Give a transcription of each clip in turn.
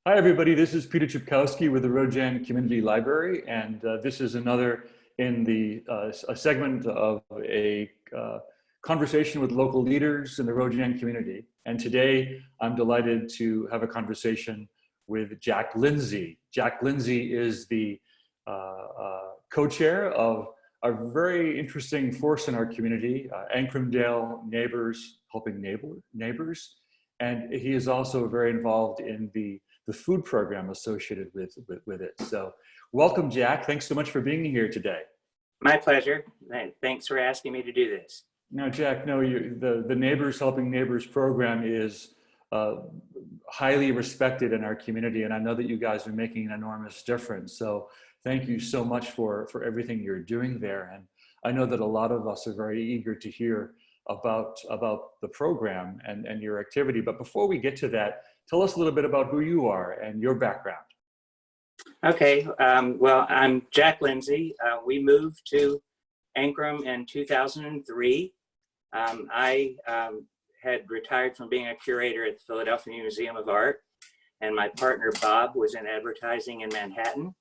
Hi, everybody. This is Peter Cipcowski with the Roe Jan Community Library, and this is another in a segment of a conversation with local leaders in the Roe Jan community. And today, I'm delighted to have a conversation with Jack Lindsey. Jack Lindsey is the co-chair of a very interesting force in our community, Ancramdale Neighbors Helping Neighbors. And he is also very involved in the food program associated with it. So welcome, Jack. Thanks so much for being here today. My pleasure. Thanks for asking me to do this. Now, Jack, the Neighbors Helping Neighbors program is highly respected in our community, and I know that you guys are making an enormous difference. So thank you so much for everything you're doing there. And I know that a lot of us are very eager to hear about the program and your activity. But before we get to that, tell us a little bit about who you are and your background. Okay, well, I'm Jack Lindsey. We moved to Ancram in 2003. I had retired from being a curator at the Philadelphia Museum of Art, and my partner Bob was in advertising in Manhattan.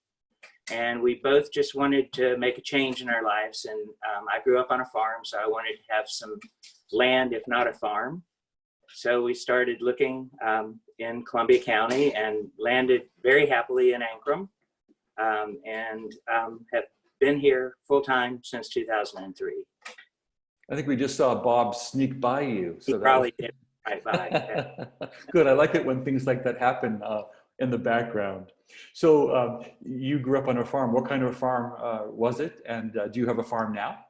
And we both just wanted to make a change in our lives. And I grew up on a farm, so I wanted to have some land, if not a farm. So we started looking in Columbia County and landed very happily in Ancram, and have been here full time since 2003. I think we just saw Bob sneak by you. So he probably did right by. Yeah. Good. I like it when things like that happen in the background. So you grew up on a farm. What kind of farm was it? And do you have a farm now?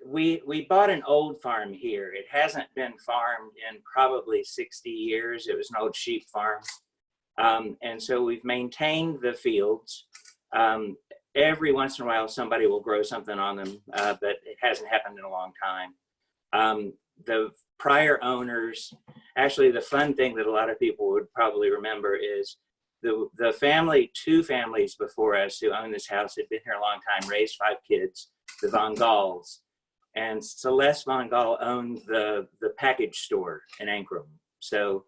We bought an old farm here. It hasn't been farmed in probably 60 years. It was an old sheep farm. And so we've maintained the fields. Every once in a while, somebody will grow something on them, but it hasn't happened in a long time. The prior owners, actually the fun thing that a lot of people would probably remember is the family, two families before us who owned this house had been here a long time, raised 5 kids, the Von Galls. And Celeste Von Gall owned the package store in Ancram. So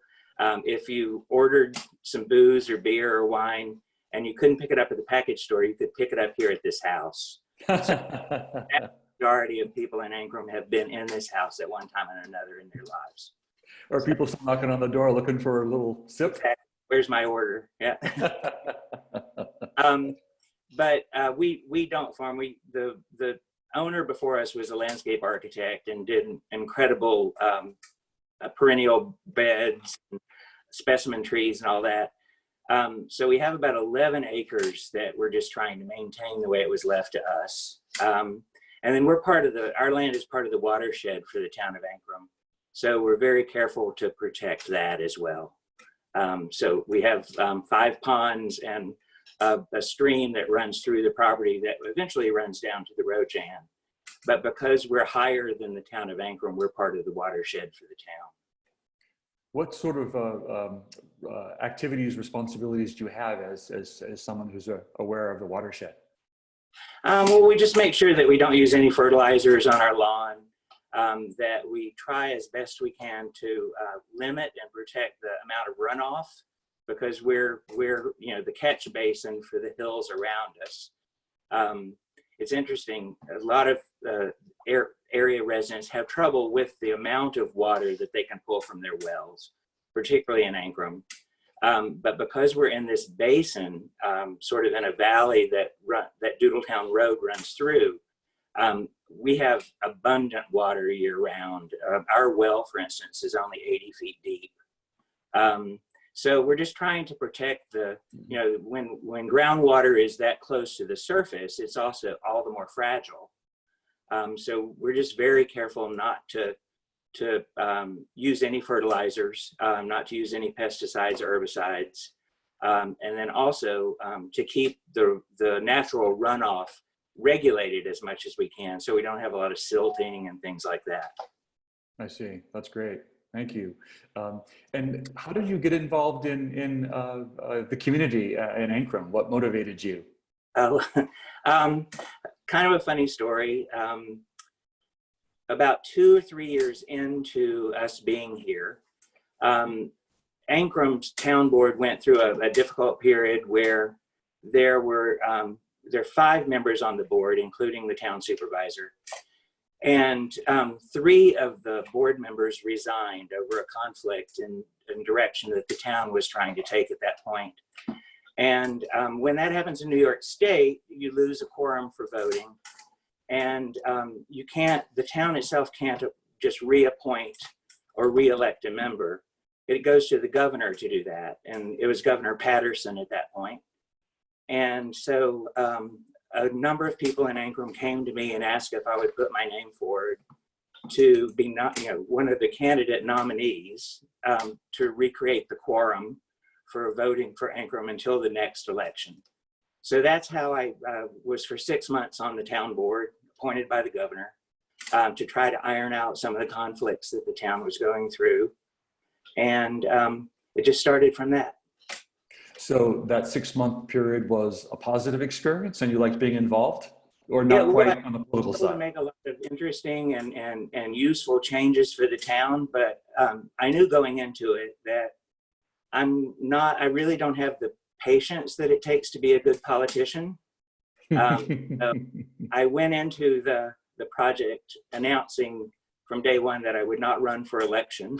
if you ordered some booze or beer or wine and you couldn't pick it up at the package store, you could pick it up here at this house. So the majority of people in Ancram have been in this house at one time or another in their lives. Or people still knocking on the door looking for a little sip? Exactly. Where's my order? Yeah. But we don't farm. The owner before us was a landscape architect and did incredible perennial beds, and specimen trees and all that. So we have about 11 acres that we're just trying to maintain the way it was left to us. And then our land is part of the watershed for the town of Ancram. So we're very careful to protect that as well. So we have 5 ponds and a stream that runs through the property that eventually runs down to the Roe Jan. But because we're higher than the town of Ancram, we're part of the watershed for the town. What sort of activities, responsibilities do you have as someone who's aware of the watershed? Well, we just make sure that we don't use any fertilizers on our lawn, that we try as best we can to limit and protect the amount of runoff, because we're the catch basin for the hills around us. It's interesting, a lot of area residents have trouble with the amount of water that they can pull from their wells, particularly in Ancram. But because we're in this basin, sort of in a valley that Doodletown Road runs through, we have abundant water year round. Our well, for instance, is only 80 feet deep. So we're just trying to protect when groundwater is that close to the surface, it's also all the more fragile. So we're just very careful not to use any fertilizers, not to use any pesticides or herbicides, and then also to keep the natural runoff regulated as much as we can, so we don't have a lot of silting and things like that. I see. That's great. Thank you. And how did you get involved in the community in Ancram? What motivated you? Kind of a funny story. About 2 or 3 years into us being here, Ancram's town board went through a difficult period where there were 5 members on the board, including the town supervisor. And 3 of the board members resigned over a conflict in direction that the town was trying to take at that point. And when that happens in New York State, you lose a quorum for voting. And the town itself can't just reappoint or reelect a member. It goes to the governor to do that. And it was Governor Patterson at that point. And so a number of people in Ancram came to me and asked if I would put my name forward to be one of the candidate nominees to recreate the quorum for voting for Ancram until the next election. So that's how I was for 6 months on the town board, appointed by the governor, to try to iron out some of the conflicts that the town was going through. And it just started from that. So that 6-month period was a positive experience and you liked being involved, or not quite on the political side? To make a lot of interesting and useful changes for the town, but I knew going into it that I really don't have the patience that it takes to be a good politician. So I went into the project announcing from day one that I would not run for election,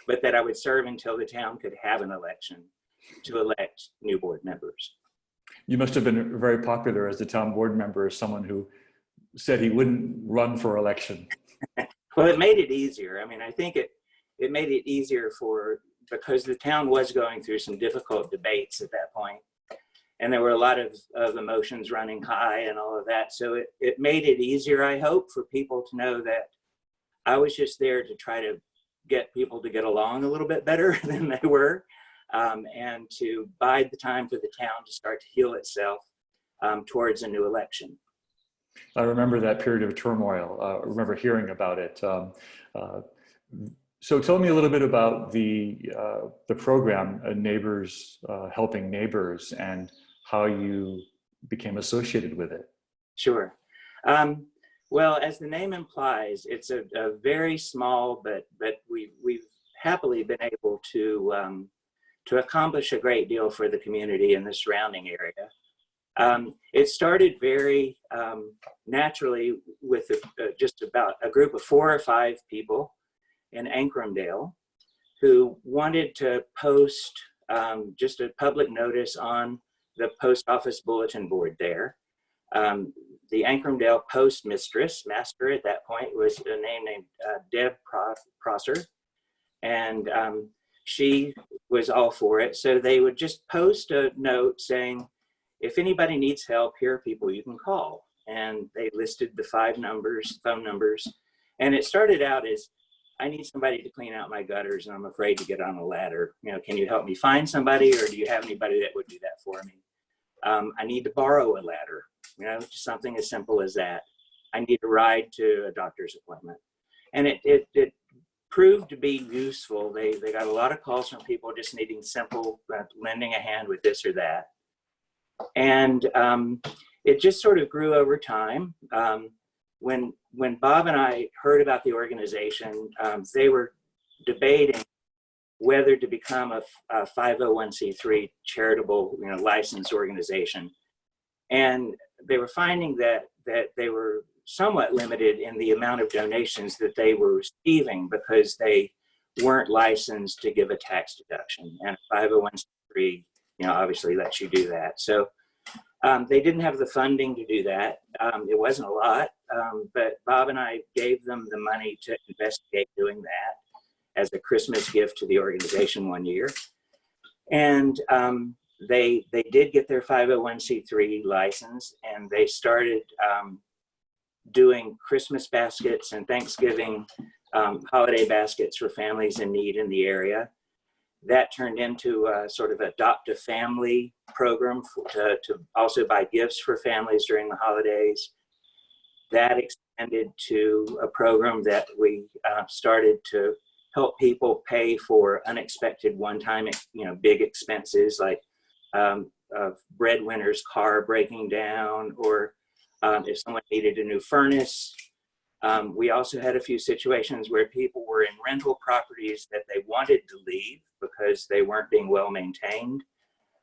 but that I would serve until the town could have an election to elect new board members. You must have been very popular as a town board member, as someone who said he wouldn't run for election. Well, it made it easier. I mean, I think it made it easier because the town was going through some difficult debates at that point. And there were a lot of emotions running high and all of that. So it made it easier, I hope, for people to know that I was just there to try to get people to get along a little bit better than they were, and to bide the time for the town to start to heal itself towards a new election. I remember that period of turmoil. I remember hearing about it. So tell me a little bit about the program, Neighbors Helping Neighbors, and how you became associated with it. Sure. Well, as the name implies, it's a very small, but we've happily been able to accomplish a great deal for the community in the surrounding area. It started very naturally with just about a group of 4 or 5 people in Ancramdale who wanted to post just a public notice on the post office bulletin board there. The Ancramdale master at that point was a name named Deb Prosser, and she was all for it. So they would just post a note saying, if anybody needs help, here are people you can call. And they listed the 5 phone numbers. And it started out as, I need somebody to clean out my gutters and I'm afraid to get on a ladder. Can you help me find somebody, or do you have anybody that would do that for me? I need to borrow a ladder, just something as simple as that. I need a ride to a doctor's appointment. And it proved to be useful. They got a lot of calls from people just needing simple lending a hand with this or that. And it just sort of grew over time. When Bob and I heard about the organization, they were debating whether to become a 501c3 charitable, licensed organization. And they were finding that they were somewhat limited in the amount of donations that they were receiving because they weren't licensed to give a tax deduction. And 501c3, obviously lets you do that. So they didn't have the funding to do that. It wasn't a lot, but Bob and I gave them the money to investigate doing that as a Christmas gift to the organization one year. And they did get their 501c3 license, and they started doing Christmas baskets and Thanksgiving holiday baskets for families in need in the area. That turned into a sort of adopt a family program to also buy gifts for families during the holidays. That expanded to a program that we started to help people pay for unexpected one-time, big expenses like a breadwinner's car breaking down, or if someone needed a new furnace. We also had a few situations where people were in rental properties that they wanted to leave, because they weren't being well maintained.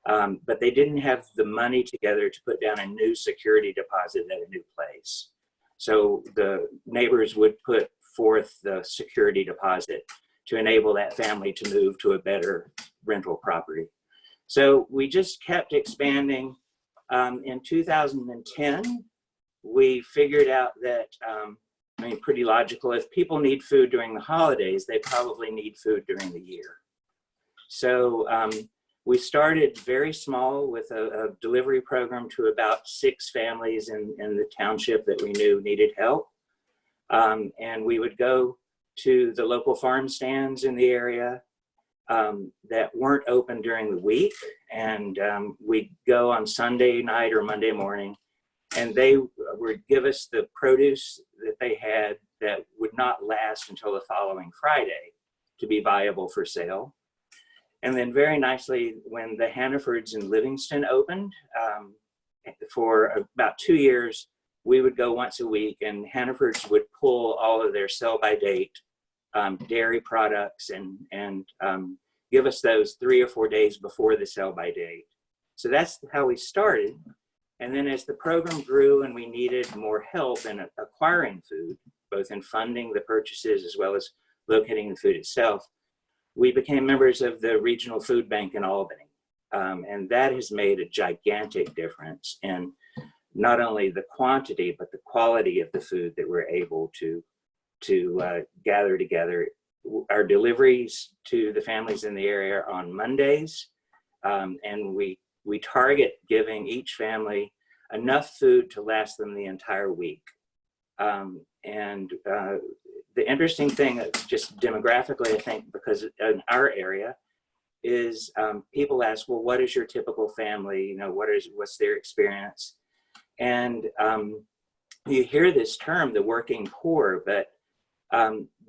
But they didn't have the money together to put down a new security deposit at a new place. So the neighbors would put forth the security deposit to enable that family to move to a better rental property. So we just kept expanding. In 2010, we figured out that, I mean, pretty logical, if people need food during the holidays, they probably need food during the year. So we started very small with a delivery program to about 6 families in the township that we knew needed help. And we would go to the local farm stands in the area that weren't open during the week. And we'd go on Sunday night or Monday morning, and they would give us the produce that they had that would not last until the following Friday to be viable for sale. And then very nicely, when the Hannafords in Livingston opened, for about 2 years, we would go once a week, and Hannafords would pull all of their sell-by-date dairy products and give us those 3 or 4 days before the sell-by-date. So that's how we started. And then as the program grew and we needed more help in acquiring food, both in funding the purchases as well as locating the food itself, we became members of the regional food bank in Albany. And that has made a gigantic difference in not only the quantity, but the quality of the food that we're able to gather together. Our deliveries to the families in the area are on Mondays, and we target giving each family enough food to last them the entire week. The interesting thing, just demographically, I think, because in our area, is people ask, well, what is your typical family? You know, what's their experience? And you hear this term, the working poor, but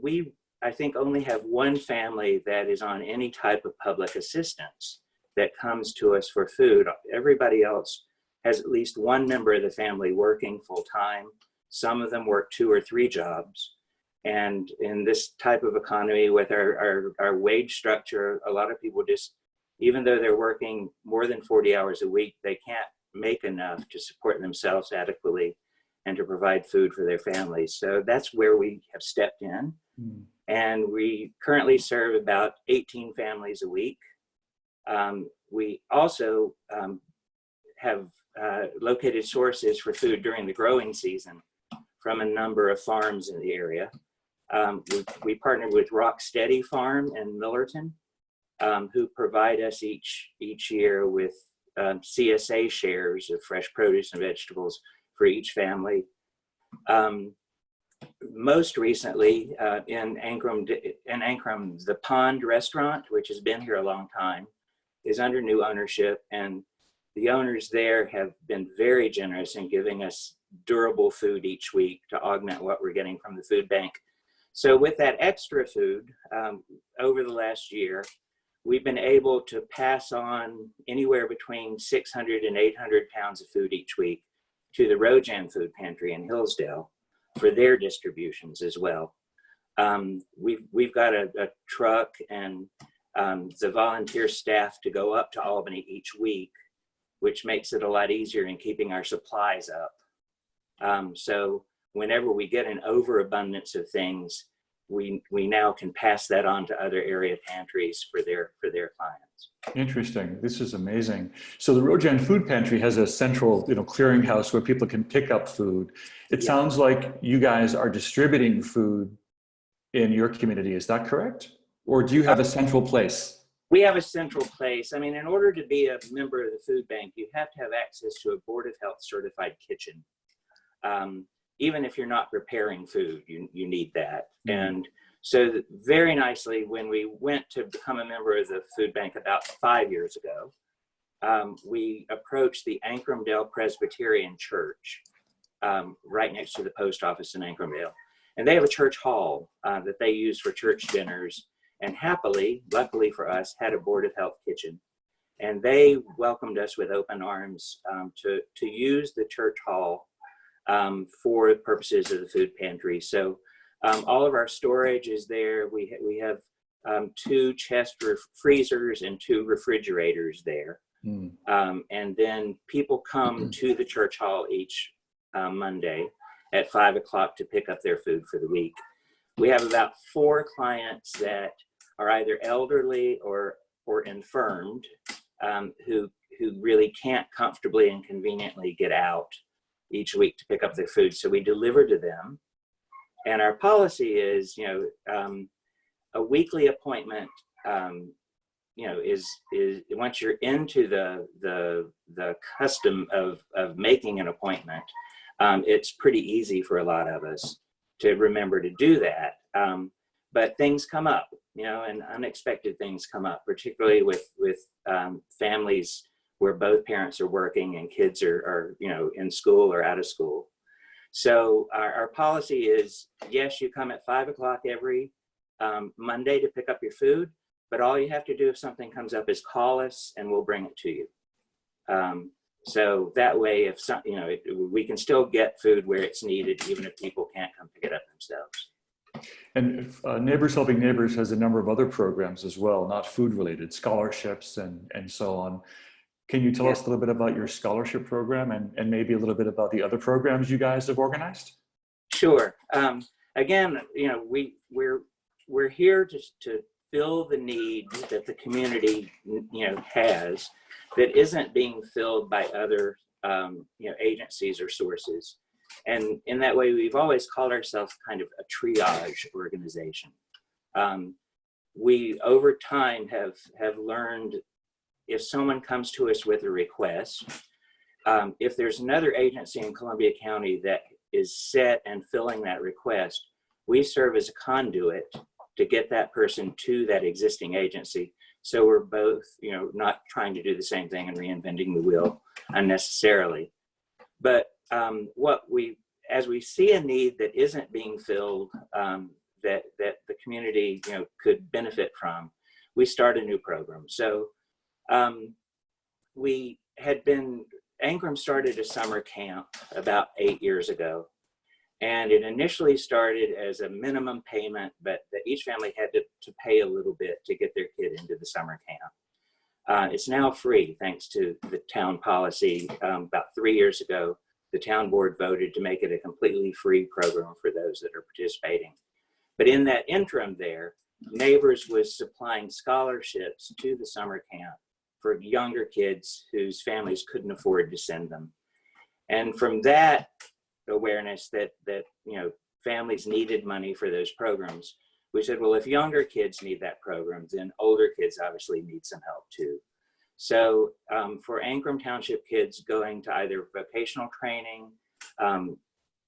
we, I think, only have one family that is on any type of public assistance that comes to us for food. Everybody else has at least one member of the family working full time. Some of them work 2 or 3 jobs. And in this type of economy with our wage structure, a lot of people just, even though they're working more than 40 hours a week, they can't make enough to support themselves adequately and to provide food for their families. So that's where we have stepped in. Mm. And we currently serve about 18 families a week. We also have located sources for food during the growing season from a number of farms in the area. We partnered with Rocksteady Farm in Millerton, who provide us each year with CSA shares of fresh produce and vegetables for each family. Most recently, in Ancram, the Pond restaurant, which has been here a long time, is under new ownership, and the owners there have been very generous in giving us durable food each week to augment what we're getting from the food bank. So with that extra food, over the last year, we've been able to pass on anywhere between 600 and 800 pounds of food each week to the Roe Jan food pantry in Hillsdale for their distributions as well. We've got a truck and the volunteer staff to go up to Albany each week, which makes it a lot easier in keeping our supplies up. So whenever we get an overabundance of things, we now can pass that on to other area pantries for their clients. Interesting. This is amazing. So the Roe Jan Food Pantry has a central, clearinghouse where people can pick up food. It sounds like you guys are distributing food in your community. Is that correct? Or do you have a central place? We have a central place. I mean, in order to be a member of the food bank, you have to have access to a Board of Health certified kitchen. Even if you're not preparing food, you need that. Mm-hmm. And so very nicely, when we went to become a member of the food bank about 5 years ago, we approached the Ancramdale Presbyterian Church, right next to the post office in Ancramdale. And they have a church hall that they use for church dinners, and happily, luckily for us, had a Board of Health kitchen. And they welcomed us with open arms to use the church hall for purposes of the food pantry. So all of our storage is there. We have 2 chest freezers and 2 refrigerators there. Mm. And then people come to the church hall each Monday at 5 o'clock to pick up their food for the week. We have about 4 clients that are either elderly or infirmed, who really can't comfortably and conveniently get out each week to pick up their food. So we deliver to them. And our policy is, a weekly appointment, is once you're into the custom of making an appointment, it's pretty easy for a lot of us to remember to do that. But things come up, and unexpected things come up, particularly with families where both parents are working and kids are in school or out of school. So our policy is, yes, you come at 5 o'clock every Monday to pick up your food, but all you have to do if something comes up is call us and we'll bring it to you. So that way, if we can still get food where it's needed, even if people can't come pick it up themselves. And Neighbors Helping Neighbors has a number of other programs as well, not food related, scholarships and so on. Can you tell us a little bit about your scholarship program and maybe a little bit about the other programs you guys have organized? Sure. Again, we're here to fill the need that the community has that isn't being filled by other agencies or sources. And in that way, we've always called ourselves kind of a triage organization. We over time have learned, if someone comes to us with a request, if there's another agency in Columbia County that is set and filling that request, we serve as a conduit to get that person to that existing agency. So we're both, not trying to do the same thing and reinventing the wheel unnecessarily. But as we see a need that isn't being filled, that the community, could benefit from, we start a new program. So Ancram started a summer camp about 8 years ago. And it initially started as a minimum payment, but that each family had to pay a little bit to get their kid into the summer camp. It's now free, thanks to the town policy. About 3 years ago, the town board voted to make it a completely free program for those that are participating. But in that interim there, Neighbors was supplying scholarships to the summer camp for younger kids whose families couldn't afford to send them. And from that awareness that families needed money for those programs, we said, well, if younger kids need that program, then older kids obviously need some help too. So for Ancram Township kids going to either vocational training,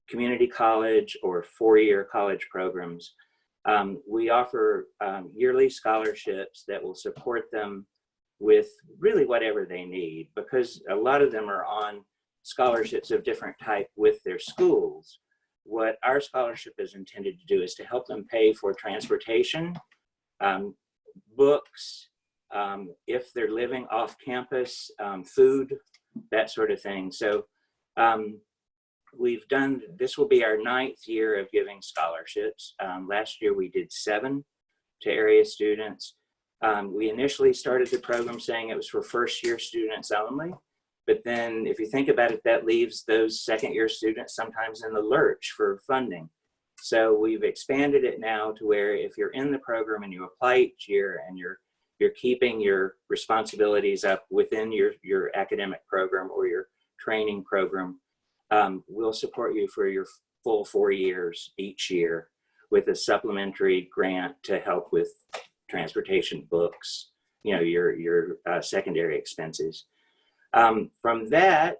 community college, or 4-year college programs, we offer yearly scholarships that will support them with really whatever they need, because a lot of them are on scholarships of different type with their schools. What our scholarship is intended to do is to help them pay for transportation, books, if they're living off campus, food, that sort of thing. So this will be our 9th year of giving scholarships. Last year we did 7 to area students. We initially started the program saying it was for first-year students only. But then if you think about it, that leaves those second-year students sometimes in the lurch for funding. So we've expanded it now to where if you're in the program and you apply each year and you're keeping your responsibilities up within your academic program or your training program, we'll support you for your full 4 years each year with a supplementary grant to help with transportation, books, your secondary expenses. From that,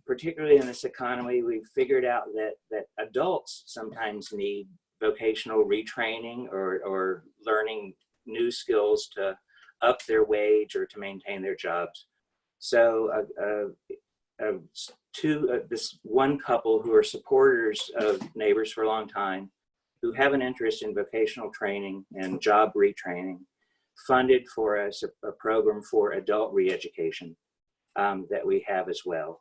particularly in this economy, we've figured out that adults sometimes need vocational retraining or learning new skills to up their wage or to maintain their jobs. So this one couple who are supporters of Neighbors for a long time, who have an interest in vocational training and job retraining, funded for us a program for adult re-education that we have as well,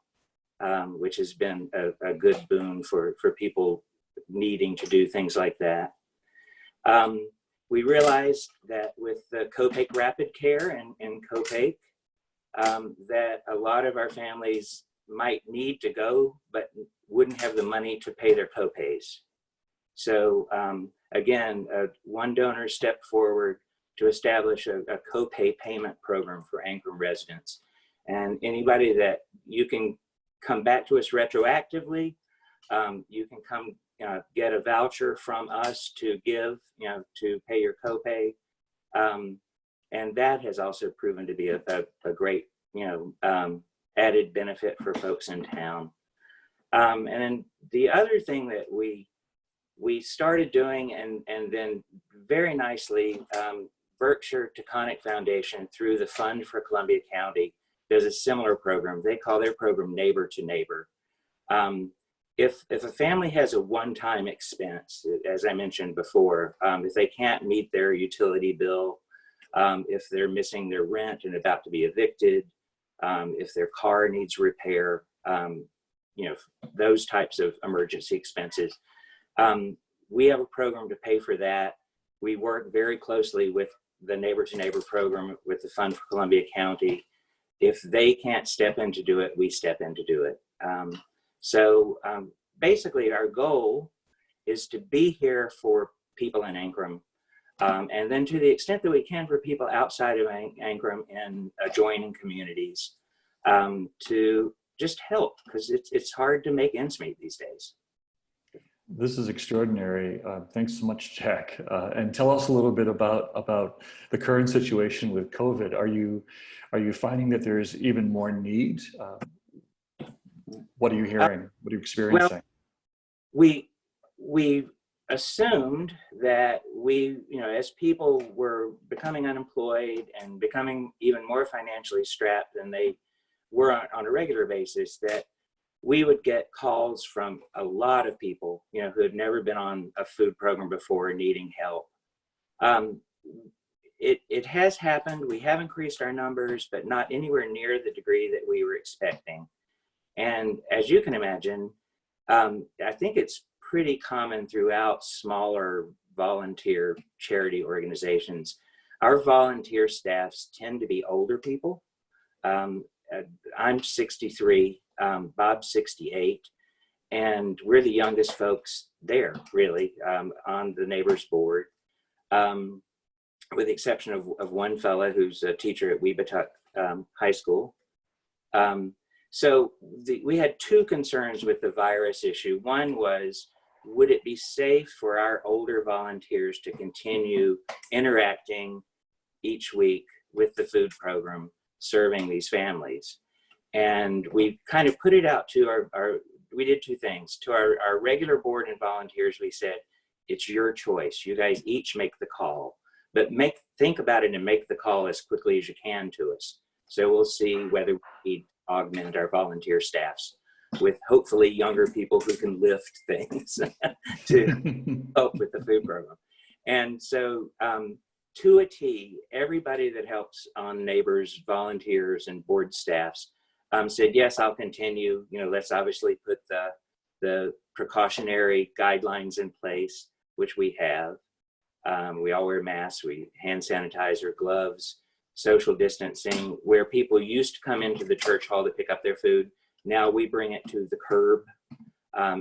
which has been a good boon for people needing to do things like that. We realized that with the Copake Rapid Care and Copake, that a lot of our families might need to go, but wouldn't have the money to pay their copays. So again, one donor stepped forward to establish a copay payment program for Ancram residents. And anybody that you can come back to us retroactively, you can come get a voucher from us to give, to pay your copay. And that has also proven to be a great, added benefit for folks in town. And then the other thing that we started doing, and then very nicely, Berkshire Taconic Foundation through the Fund for Columbia County does a similar program. They call their program Neighbor to Neighbor. If a family has a one-time expense, as I mentioned before, if they can't meet their utility bill, if they're missing their rent and about to be evicted, if their car needs repair, those types of emergency expenses, we have a program to pay for that. We work very closely with the Neighbor to Neighbor program with the Fund for Columbia County. If they can't step in to do it, we step in to do it. Basically, our goal is to be here for people in Ancram, and then to the extent that we can for people outside of Ancram and adjoining communities, to just help, because it's hard to make ends meet these days. This is extraordinary. Thanks so much, Jack. And tell us a little bit about the current situation with COVID. Are you finding that there's even more need? What are you hearing? What are you experiencing? Well, we assumed that as people were becoming unemployed and becoming even more financially strapped than they were on a regular basis, that we would get calls from a lot of people, who had never been on a food program before needing help. It has happened. We have increased our numbers, but not anywhere near the degree that we were expecting. And as you can imagine, I think it's pretty common throughout smaller volunteer charity organizations. Our volunteer staffs tend to be older people. I'm 63, Bob's 68, and we're the youngest folks there, really, on the Neighbors Board, with the exception of one fella who's a teacher at Weebatuck High School. So we had two concerns with the virus issue. One was, would it be safe for our older volunteers to continue interacting each week with the food program, serving these families? And we kind of put it out to we did two things. To our regular board and volunteers, we said, it's your choice. You guys each make the call, but think about it and make the call as quickly as you can to us. So we'll see whether we augment our volunteer staffs with hopefully younger people who can lift things to help with the food program. And so to a T, everybody that helps on Neighbors, volunteers and board staffs said, yes, I'll continue. Let's obviously put the precautionary guidelines in place, which we have. We all wear masks, we hand sanitizer, gloves, social distancing. Where people used to come into the church hall to pick up their food, now we bring it to the curb,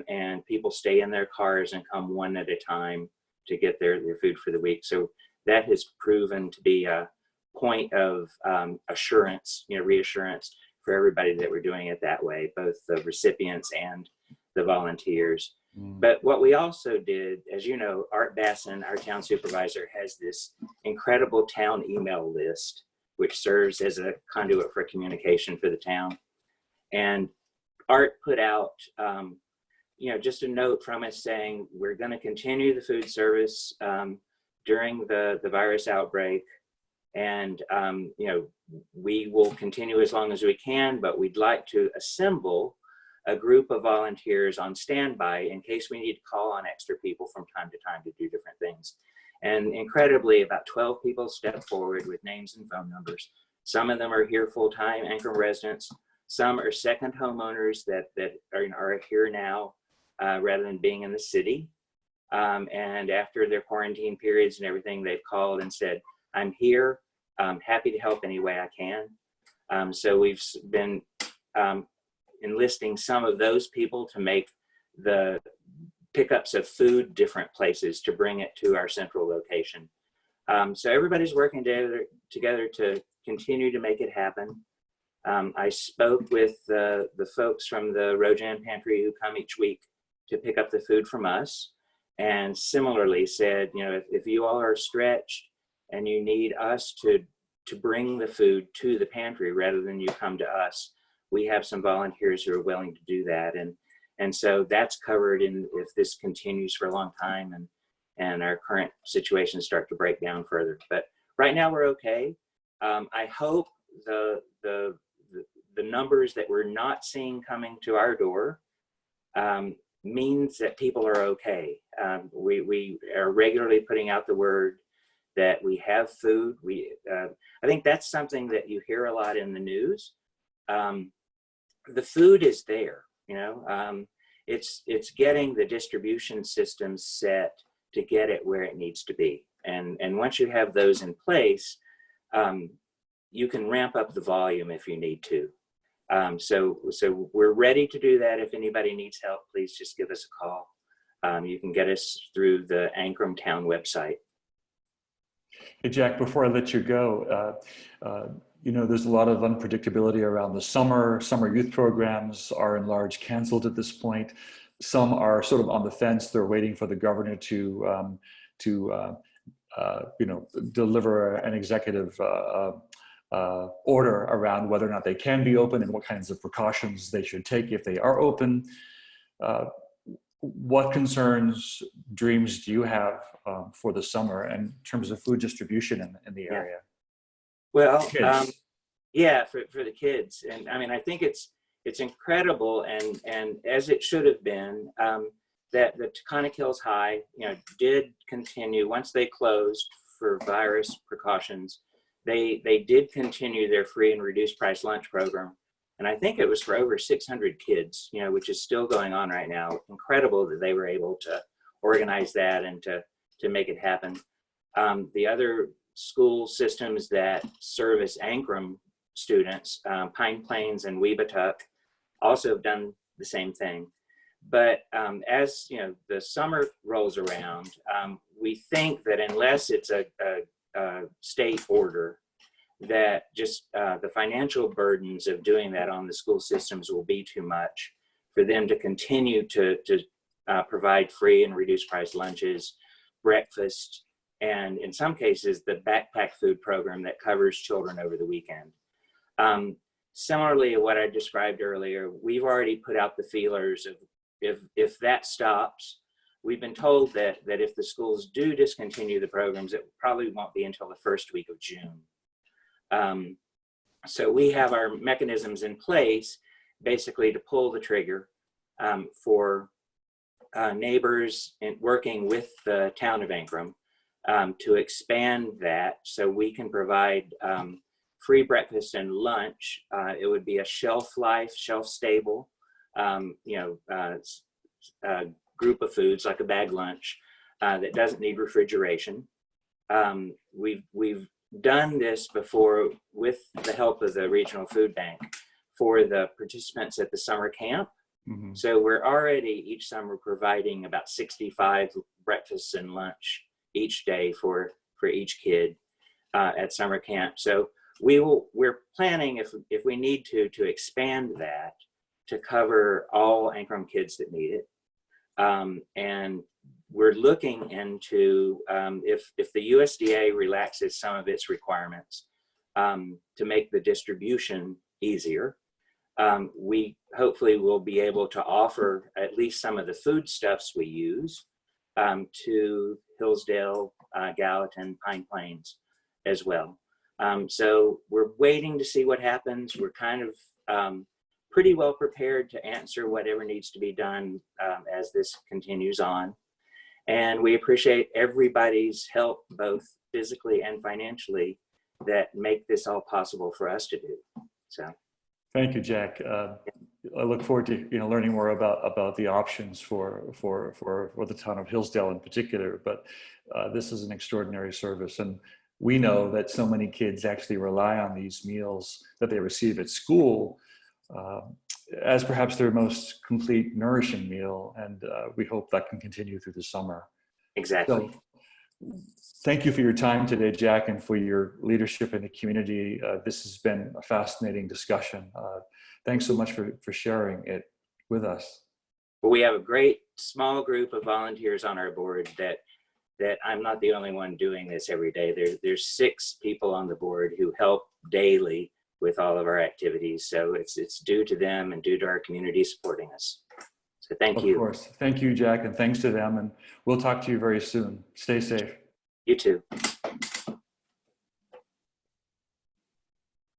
and people stay in their cars and come one at a time to get their food for the week. So that has proven to be a point of assurance, reassurance for everybody that we're doing it that way, both the recipients and the volunteers. But what we also did, as you know, Art Basson, our town supervisor, has this incredible town email list, which serves as a conduit for communication for the town. And Art put out, just a note from us saying, we're going to continue the food service during the virus outbreak. And, we will continue as long as we can, but we'd like to assemble a group of volunteers on standby in case we need to call on extra people from time to time to do different things. And incredibly, about 12 people stepped forward with names and phone numbers. Some of them are here full-time, Ancram residents. Some are second homeowners that are here now rather than being in the city. And after their quarantine periods and everything, they've called and said, I'm here. I'm happy to help any way I can. So we've been enlisting some of those people to make the pickups of food different places to bring it to our central location. So everybody's working together to continue to make it happen. I spoke with the folks from the Roe Jan pantry who come each week to pick up the food from us, and similarly said, you know, if you all are stretched and you need us to bring the food to the pantry rather than you come to us, we have some volunteers who are willing to do that. And so that's covered in if this continues for a long time and our current situations start to break down further. But right now we're okay. I hope the numbers that we're not seeing coming to our door means that people are okay. We are regularly putting out the word that we have food. I think that's something that you hear a lot in the news. The food is there. You know, it's getting the distribution system set to get it where it needs to be. And once you have those in place, you can ramp up the volume if you need to. So we're ready to do that. If anybody needs help, please just give us a call. You can get us through the Ancramdale website. Hey, Jack, before I let you go, you know, there's a lot of unpredictability around the summer. Summer youth programs are in large canceled at this point. Some are sort of on the fence. They're waiting for the governor to you know, deliver an executive order around whether or not they can be open and what kinds of precautions they should take if they are open. What concerns, dreams do you have for the summer in terms of food distribution in the area? Well, yeah, for the kids. And I mean, I think it's incredible and as it should have been, that the Taconic Hills High, you know, did continue once they closed for virus precautions. They did continue their free and reduced price lunch program. And I think it was for over 600 kids, you know, which is still going on right now. Incredible that they were able to organize that and to make it happen. The other school systems that service Ancram students, Pine Plains and Weebatuck, also have done the same thing. But as you know, the summer rolls around, we think that unless it's a state order, that just the financial burdens of doing that on the school systems will be too much for them to continue to provide free and reduced price lunches, breakfast, and in some cases, the backpack food program that covers children over the weekend. Similarly, what I described earlier, we've already put out the feelers of if that stops. We've been told that if the schools do discontinue the programs, it probably won't be until the first week of June. So we have our mechanisms in place basically to pull the trigger for neighbors and working with the town of Ancram to expand that so we can provide free breakfast and lunch. It would be a shelf life, shelf stable, you know, group of foods like a bag lunch that doesn't need refrigeration. We've done this before with the help of the regional food bank for the participants at the summer camp. Mm-hmm. So we're already each summer providing about 65 breakfasts and lunch each day for each kid at summer camp. So we're planning if we need to expand that to cover all Ancram kids that need it. And we're looking into if the USDA relaxes some of its requirements to make the distribution easier, we hopefully will be able to offer at least some of the foodstuffs we use to Hillsdale, Gallatin, Pine Plains as well. So we're waiting to see what happens. We're kind of pretty well prepared to answer whatever needs to be done as this continues on. And we appreciate everybody's help, both physically and financially, that make this all possible for us to do. So, thank you, Jack. look forward to learning more about the options for the town of Hillsdale in particular. But this is an extraordinary service, and we know that so many kids actually rely on these meals that they receive at school as perhaps their most complete, nourishing meal, and we hope that can continue through the summer. Exactly. So, thank you for your time today, Jack, and for your leadership in the community. This has been a fascinating discussion. Thanks so much for sharing it with us. Well, we have a great small group of volunteers on our board that I'm not the only one doing this every day. There's 6 people on the board who help daily with all of our activities. So it's due to them and due to our community supporting us. So thank you. Of course. Thank you, Jack, and thanks to them. And we'll talk to you very soon. Stay safe. You too.